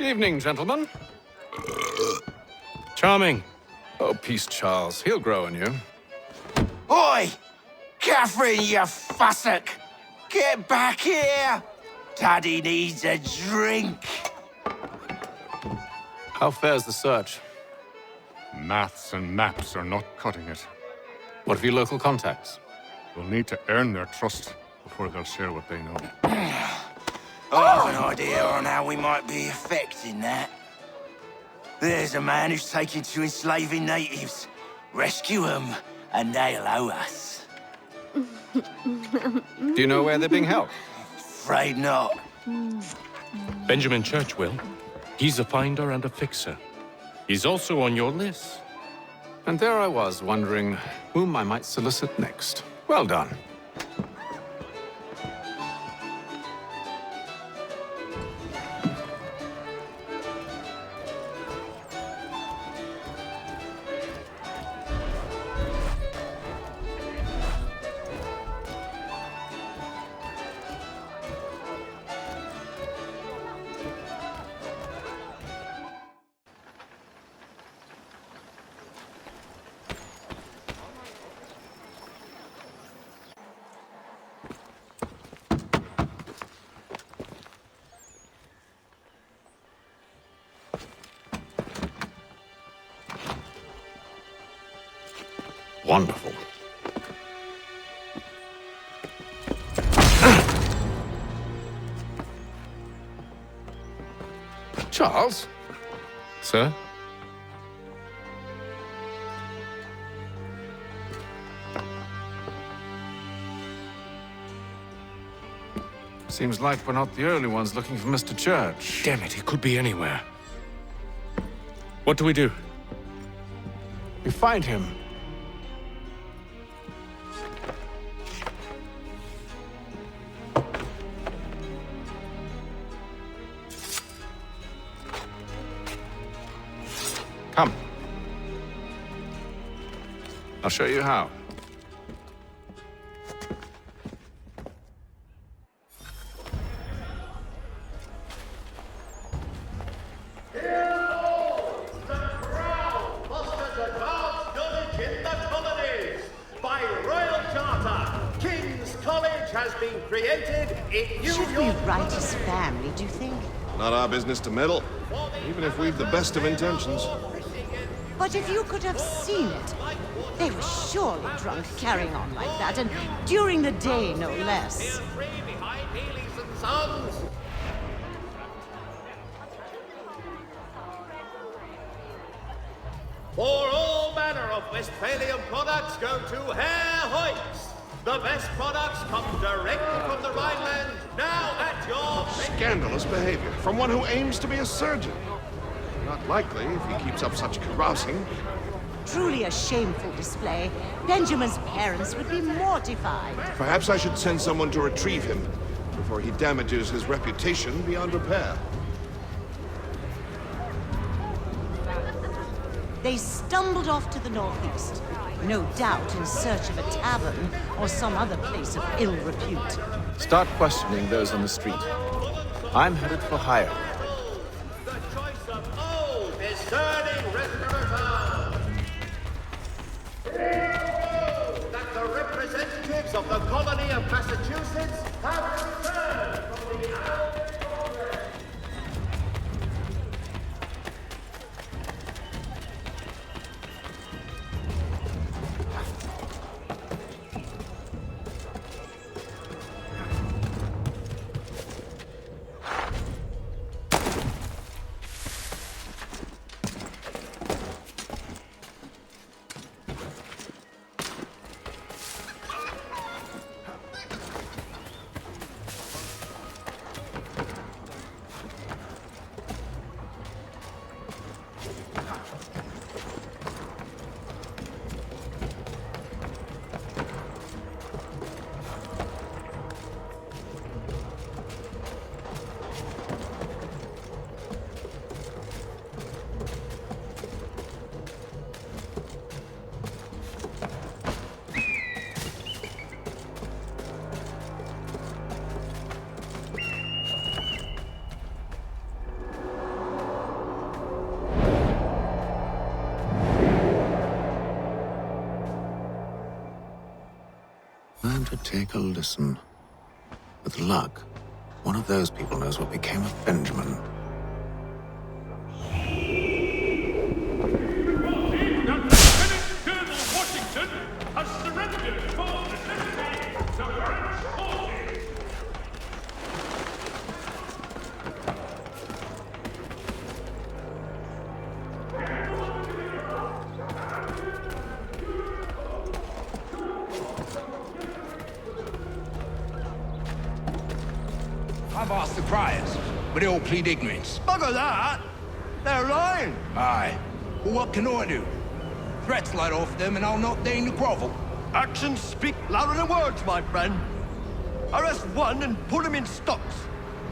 Evening, gentlemen. Charming. Oh, peace, Charles. He'll grow on you. Oi! Catherine, you fussock! Get back here! Daddy needs a drink! How fares the search? Maths and maps are not cutting it. What of your local contacts? We'll need to earn their trust before they'll share what they know. I have an idea on how we might be affecting that. There's a man who's taken to enslaving natives. Rescue them, and they'll owe us. Do you know where they're being held? Afraid not. Benjamin Church will. He's a finder and a fixer. He's also on your list. And there I was, wondering whom I might solicit next. Well done. Wonderful. Charles? Sir? Seems like we're not the only ones looking for Mr. Church. Damn it, he could be anywhere. What do we do? We find him. Come. I'll show you how. Should we write his family, do you think? Not our business to meddle, even if we've the best of intentions. But if you could have seen it, they were surely drunk carrying on like that, and during the day, no less. For all manner of Westphalian products go to Herr Hoyt's. The best products come directly from the Rhineland, now at your... Scandalous behavior from one who aims to be a surgeon. Not likely if he keeps up such carousing. Truly a shameful display. Benjamin's parents would be mortified. Perhaps I should send someone to retrieve him before he damages his reputation beyond repair. They stumbled off to the northeast, no doubt in search of a tavern or some other place of ill repute. Start questioning those on the street. I'm headed for hire. The choice of old, discerning restaurateurs. That the representatives of the colony of Massachusetts have returned from the Alps Congress. should take a listen. With luck, one of those people knows what became of Benjamin. I've asked the criers, but they all plead ignorance. Bugger that! They're lying! Aye. Well, what can I do? Threats light off them and I'll not deign to grovel. Actions speak louder than words, my friend. Arrest one and put him in stocks.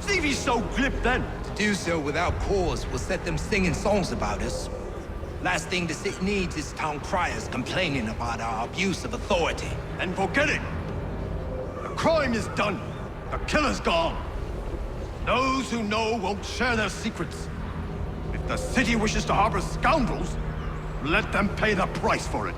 See if he's so glib then. To do so without cause will set them singing songs about us. Last thing the city needs is town criers complaining about our abuse of authority. And forget it. The crime is done. The killer's gone. Those who know won't share their secrets. If the city wishes to harbor scoundrels, let them pay the price for it.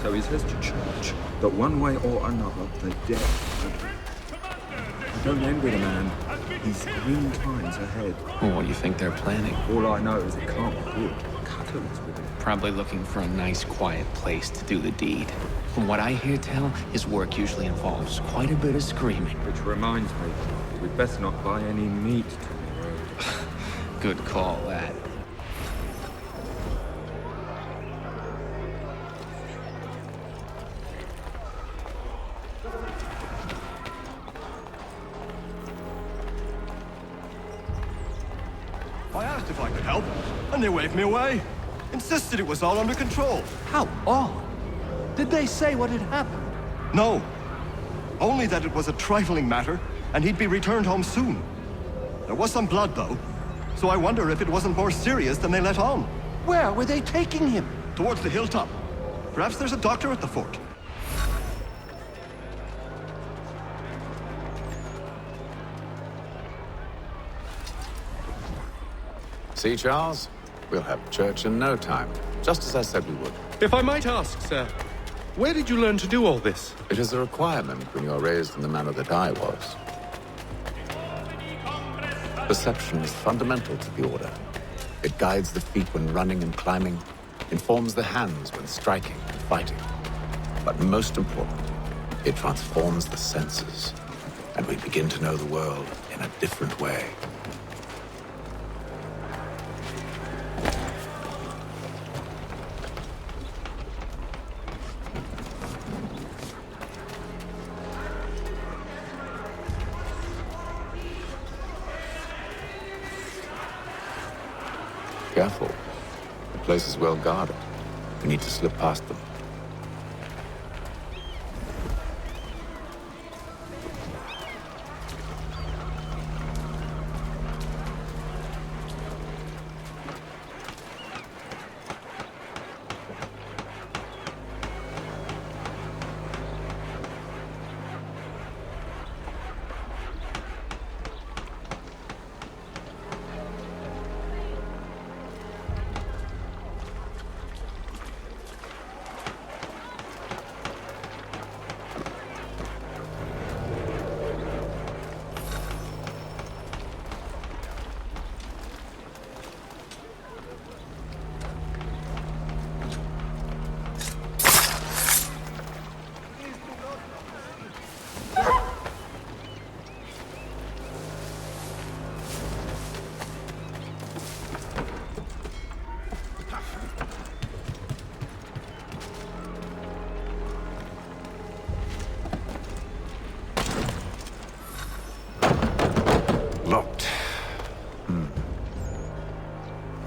So he says to church that one way or another, the dead I don't envy the man. He's grim times ahead. Well, what do you think they're planning? All I know is it can't be good. Cutters with him. Probably looking for a nice, quiet place to do the deed. From what I hear tell, his work usually involves quite a bit of screaming. Which reminds me, we'd best not buy any meat tomorrow. Good call, that. I asked if I could help, and they waved me away. Insisted it was all under control. How odd. Did they say what had happened? No. Only that it was a trifling matter, and he'd be returned home soon. There was some blood, though, so I wonder if it wasn't more serious than they let on. Where were they taking him? Towards the hilltop. Perhaps there's a doctor at the fort. See, Charles? We'll have church in no time, just as I said we would. If I might ask, sir, where did you learn to do all this? It is a requirement when you're raised in the manner that I was. Perception is fundamental to the Order. It guides the feet when running and climbing, informs the hands when striking and fighting. But most important, it transforms the senses, and we begin to know the world in a different way. Careful. The place is well guarded. We need to slip past them.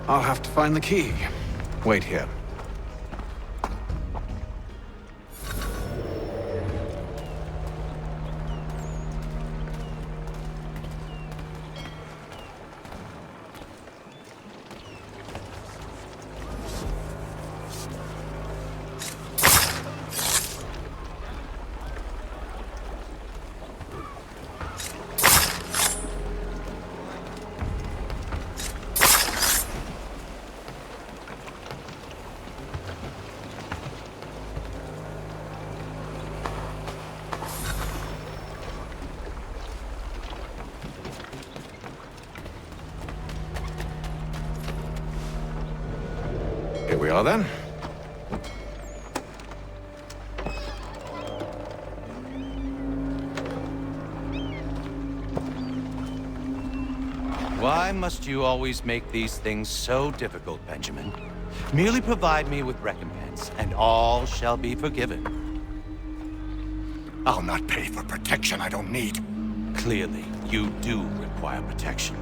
I'll have to find the key. Wait here. Here we are, then. Why must you always make these things so difficult, Benjamin? Merely provide me with recompense, and all shall be forgiven. I'll not pay for protection I don't need. Clearly, you do require protection.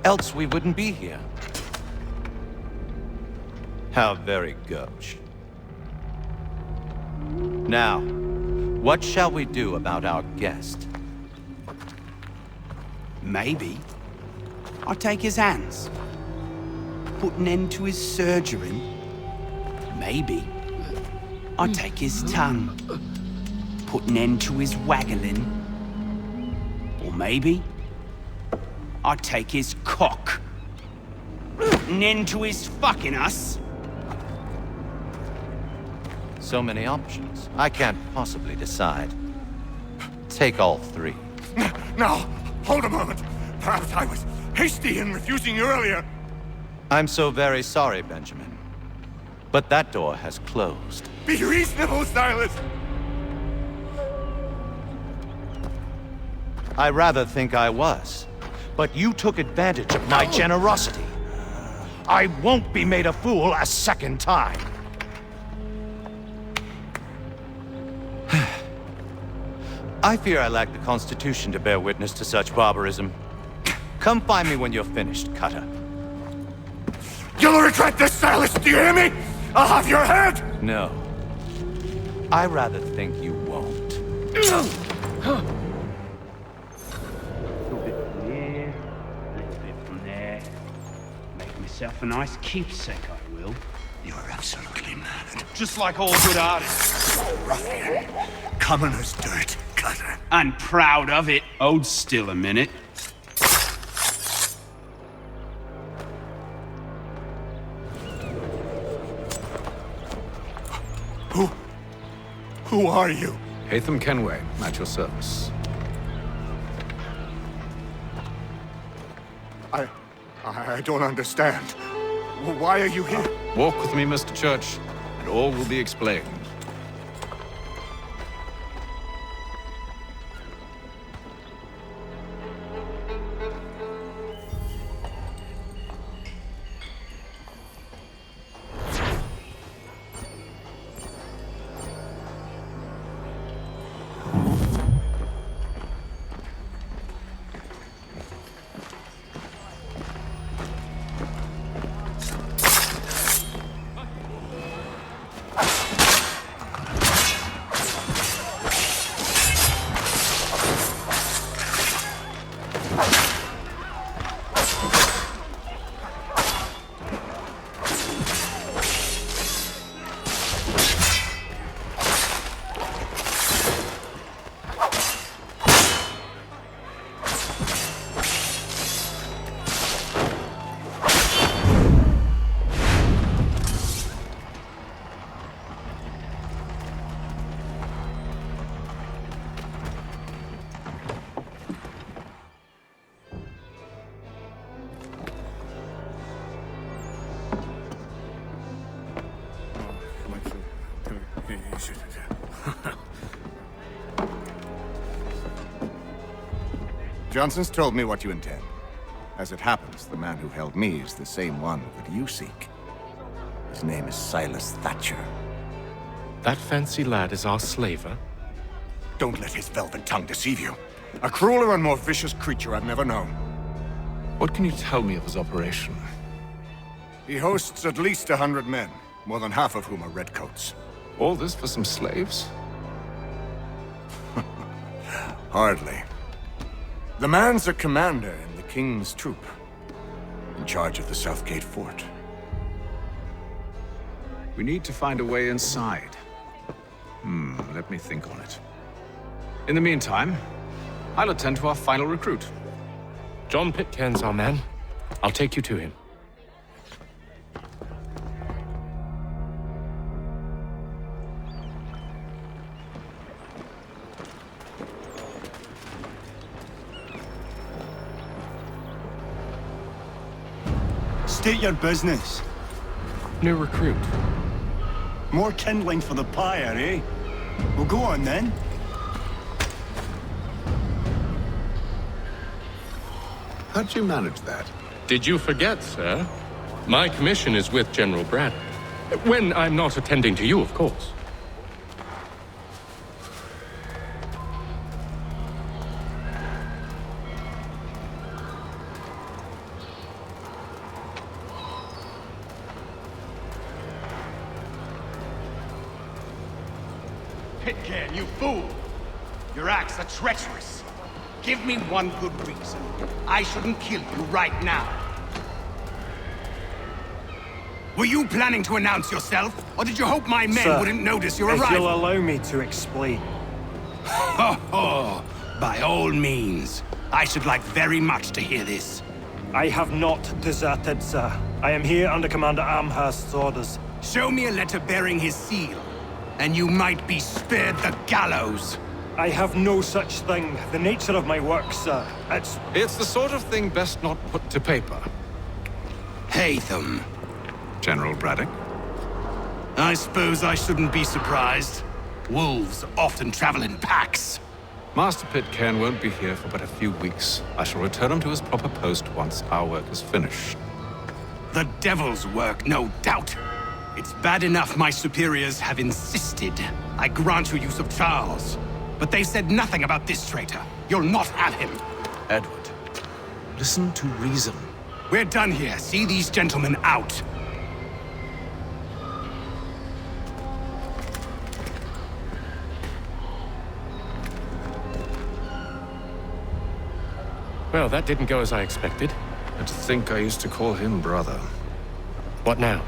Else we wouldn't be here. How very gauche. Now, what shall we do about our guest? Maybe I'll take his hands. Put an end to his surgery. Maybe I'll take his tongue. Put an end to his waggling. Or maybe I'll take his cock. Put an end to his fucking us. So many options. I can't possibly decide. Take all three. Now, hold a moment. Perhaps I was hasty in refusing you earlier. I'm so very sorry, Benjamin. But that door has closed. Be reasonable, Silas! I rather think I was. But you took advantage of my generosity. I won't be made a fool a second time. I fear I lack the constitution to bear witness to such barbarism. Come find me when you're finished, Cutter. You'll regret this, Silas! Do you hear me? I'll have your head! No. I rather think you won't. A little bit from here, a little bit from there. Make myself a nice keepsake, I will. You're absolutely mad. Just like all good artists. Ruffian. Common as dirt, Cutter. And proud of it. Hold still a minute. Who are you? Hatham Kenway, at your service. I don't understand. Why are you here? Walk with me, Mr. Church, and all will be explained. Johnson's told me what you intend. As it happens, the man who held me is the same one that you seek. His name is Silas Thatcher. That fancy lad is our slaver? Don't let his velvet tongue deceive you. A crueler and more vicious creature I've never known. What can you tell me of his operation? He hosts at least 100 men, more than half of whom are redcoats. All this for some slaves? Hardly. The man's a commander in the King's troop, in charge of the Southgate Fort. We need to find a way inside. Let me think on it. In the meantime, I'll attend to our final recruit. John Pitcairn's our man. I'll take you to him. State your business. New recruit. More kindling for the pyre, eh? Well, go on then. How'd you manage that? Did you forget, sir? My commission is with General Braddock. When I'm not attending to you, of course. Pitcairn, you fool! Your acts are treacherous. Give me one good reason. I shouldn't kill you right now. Were you planning to announce yourself, or did you hope my men Sir, wouldn't notice your if arrival? you'll allow me to explain. Ho ho! By all means. I should like very much to hear this. I have not deserted, sir. I am here under Commander Amherst's orders. Show me a letter bearing his seal, and you might be spared the gallows. I have no such thing. The nature of my work, sir, It's the sort of thing best not put to paper. Hatham. General Braddock? I suppose I shouldn't be surprised. Wolves often travel in packs. Master Pitcairn won't be here for but a few weeks. I shall return him to his proper post once our work is finished. The devil's work, no doubt. It's bad enough my superiors have insisted I grant you use of Charles. But they've said nothing about this traitor. You'll not have him. Edward, listen to reason. We're done here. See these gentlemen out. Well, that didn't go as I expected. And to think I used to call him brother. What now?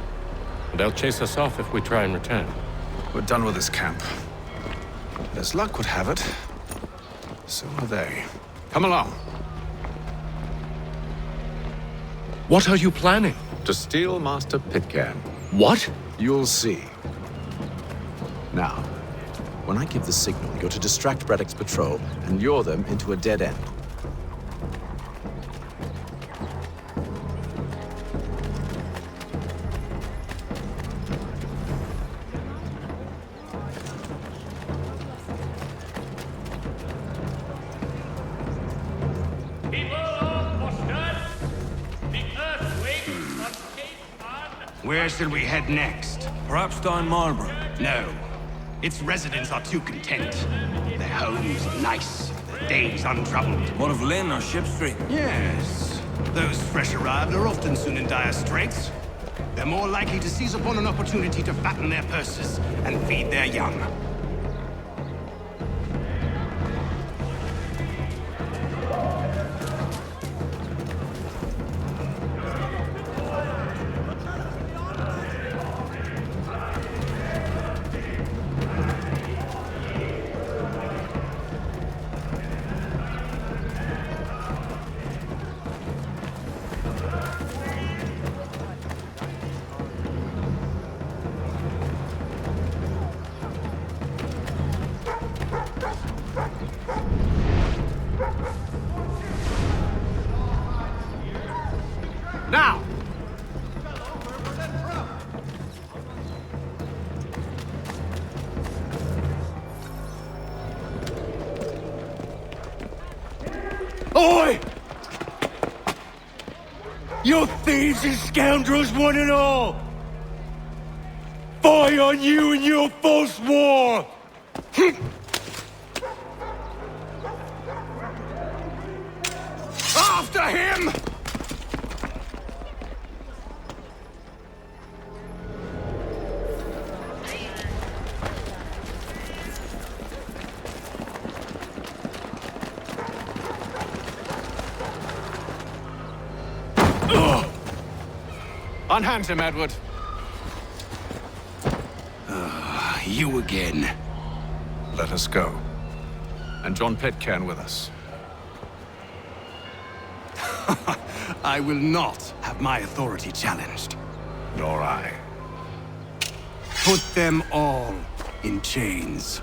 They'll chase us off if we try and return. We're done with this camp. And as luck would have it, so are they. Come along. What are you planning? To steal Master Pitcairn. What? You'll see. Now, when I give the signal, you're to distract Braddock's patrol and lure them into a dead end. Where should we head next? Perhaps down Marlborough. No. Its residents are too content. Their homes are nice, their days untroubled. What of Lynn or Ship Street? Yes. Those fresh arrived are often soon in dire straits. They're more likely to seize upon an opportunity to fatten their purses and feed their young. Now! Oi! You thieves and scoundrels, one and all! Fie on you and your false war! After him! Unhand him, Edward. You again. Let us go. And John Pitcairn with us. I will not have my authority challenged. Nor I. Put them all in chains.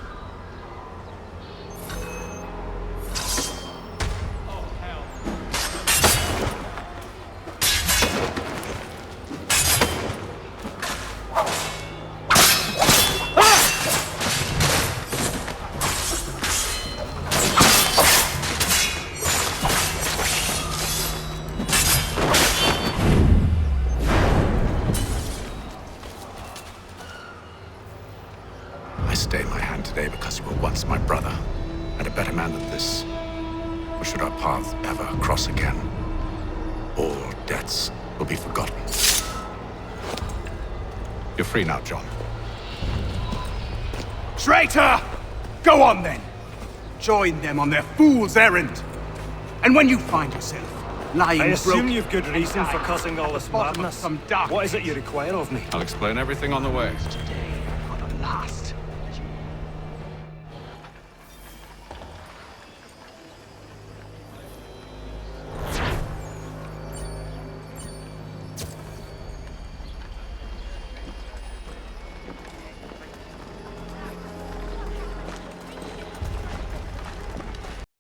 I stay my hand today because you were once my brother, and a better man than this. Or should our paths ever cross again, all debts will be forgotten. You're free now, John. Traitor! Go on then! Join them on their fool's errand! And when you find yourself lying I assume broken you've good reason for causing all this bottom of madness. some dark What is it you require of me? I'll explain everything on the way. last